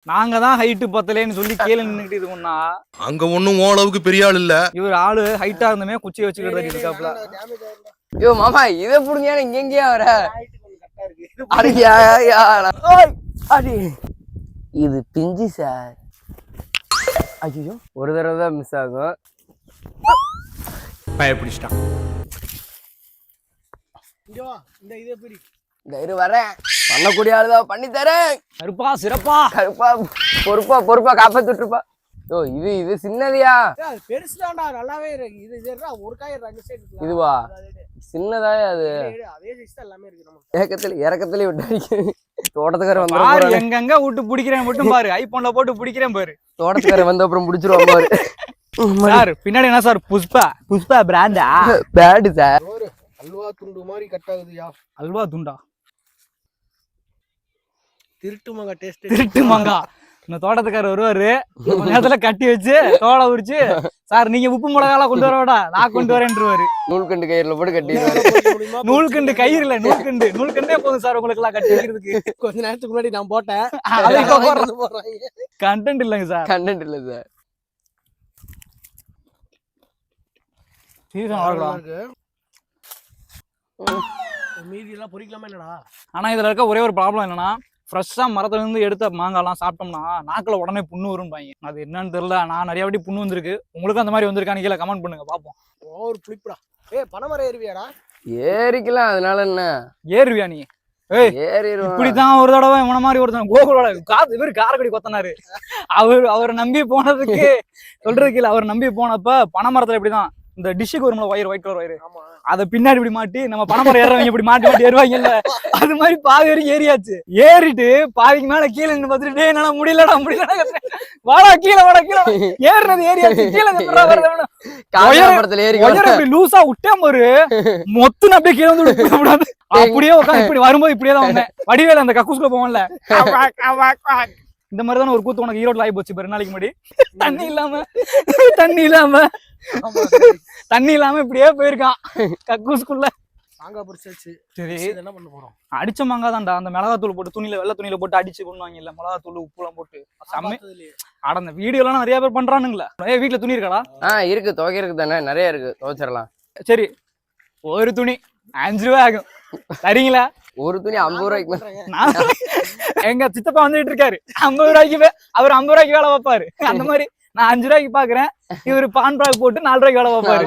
நாங்க தான் ஹைட் பத்தலேன்னு சொல்லி கீழே நின்னுக்கிட்டு இது பண்ணா அங்க ஒண்ணும் அளவுக்கு பெரிய ஆள் இல்ல. இவர் ஆளு ஹைட்டா இருந்தமே குச்சியை வச்சுக்கிட்டு இருக்காப்ல. ஐயோ மாமா இதை புடுங்க இங்கெங்கயா வர அடி இது பிஞ்சு சார். ஐயோ ஒரு தடவை தான் மிஸ் ஆகும். பயப்பிடிச்சிட்டான். வரேன் பண்ணக்கூடிய ஆளுதான் பண்ணி தரேன். கருப்பா சிறப்பா கருப்பா பொறுப்பா காப்பாத்துட்டுருப்பா. ஓ இது சின்னதியா பெருசுதான்டா நல்லாவே இருக்கு. இது ஒரு காய் ரெண்டு சைடு இதுவா சின்னதாயா அது அதே சைஸ் எல்லாமே இருக்கு. நம்ம இறக்கத்துல விட்டு தோட்டத்துக்கார வந்து எங்கங்க விட்டு பிடிக்கிறேன் மட்டும் பாரு. ஐபோன்ல போட்டு பிடிக்கிறேன் பாரு. தோட்டத்துக்கார வந்த அப்புறம் பிடிச்சிருவாங்க பாரு. சார் பின்னாடி என்ன சார் புஷ்பா பிராண்டா பேடு சார். அல்வா துண்டு மாதிரி கட் ஆகுதுயா. அல்வா துண்டா திருட்டு மாங்கா டேஸ்ட். திருட்டு மாங்கா இந்த தோட்டத்துக்காரர் வருவாரு நேரத்துல கட்டி வச்சு தோலை உரிச்சு சார் நீங்க உப்பு மிளகாலாம் கொண்டு வரவிடா நான் கொண்டு வரேன்ருவாரு. நூல்கண்டு கயிறுல போட்டு கட்டி நூல்கண்டு கயிறு இல்ல நூல்கண்டே போதும் சார் உங்களுக்கு எல்லாம் கட்டி வைக்கிறதுக்கு. கொஞ்ச நேரத்துக்கு முன்னாடி நான் போட்டேன். கண்டென்ட் இல்லைங்க சார். கண்டென்ட் இல்ல சார். மீதி எல்லாம் பொரிக்கலாமா என்னடா? ஆனா இதுல இருக்க ஒரே ஒரு ப்ராப்ளம் என்னன்னா ஃப்ரெஷ்ஷா மரத்துல இருந்து எடுத்த மாங்காய்லாம் சாப்பிட்டோம்னா நாக்குல உடனே புண்ணு வரும்பாங்க. அது என்னன்னு தெரியல. நான் நிறைய வாட்டி புண்ணு வந்திருக்கு. உங்களுக்கு அந்த மாதிரி வந்திருக்கான்னு கீழே கமெண்ட் பண்ணுங்க பாப்போம். ஒரு புளிப்புடா. பனைமரம் ஏறுவியாடா? ஏறிக்கலாம் அதனால என்ன ஏறுவியா நீ? இப்படித்தான் ஒரு தடவை இவன மாதிரி ஒருத்தன் கோகுலோட இவரு காரைக்குடி கொத்தனாரு. அவரை நம்பி போனதுக்கு சொல்றதுக்கு இல்ல. அவர் நம்பி போனப்ப பனைமரத்துல இப்படிதான் இந்த டிஷ்ஷுக்கு வரும்ல ஒயிட் கலர் வயிறு அதை பின்னாடி இப்படி மாட்டி நம்ம பனைமரம் ஏறவங்க இப்படி மாட்டி ஏறுவாங்கல்ல அது மாதிரி பாதி வரைக்கும் ஏறியாச்சு. ஏறிட்டு பாதிக்கு மேல கீழே நின்று பார்த்துட்டு என்னால முடியலடா வாடா கீழே ஏறினது ஏறியாச்சு. கீழே லூசா விட்டேன் பாரு மொத்தம் அப்படியே கீழே வந்து அப்படியே உட்காந்து இப்படி வரும்போது இப்படியேதான் வந்தேன். வடிவேல அந்த கக்கூஸ்குள்ள போவோம்ல இந்த மாதிரிதான ஒரு கூத்து உனக்கு ஈரோட்ல ஆகி போச்சு பாரு நாளைக்கு முன்னாடி. தண்ணி இல்லாம இப்படியே போயிருக்கான் கக்கூஸ்குள்ள. மாங்காய் பொரிச்சாச்சு. சரி என்ன பண்ண போறோம்? அடிச்ச மாங்காய் தான்டா. அந்த மிளகாத்தூள் போட்டு துணியில வெள்ளை துணியில போட்டு அடிச்சு பண்ணுவாங்க இல்ல மிளகாத்தூள் உப்பு எல்லாம் போட்டு செம்ம. ஆட அந்த வீடியோ எல்லாம் நிறைய பேர் பண்றானுங்களா? வீட்டுல துணி இருக்காடா? இருக்கு துவைக்க இருக்கு தானே நிறைய இருக்கு துவைச்சிடலாம். சரி ஒரு துணி 5 ரூபாய் ஆகும் சரிங்களா? ஒரு துணி 50 ரூபாய்க்கு. எங்க சித்தப்பா வந்துட்டு இருக்காரு 50 ரூபாய்க்கு. அவர் 50 ரூபாய்க்கு வேலை வைப்பாரு. அந்த மாதிரி நான் 5 ரூபாய்க்கு பாக்குறேன். இவரு பான் பிராக் போட்டு 4 ரூபாய்க்கு வேலை வைப்பாரு.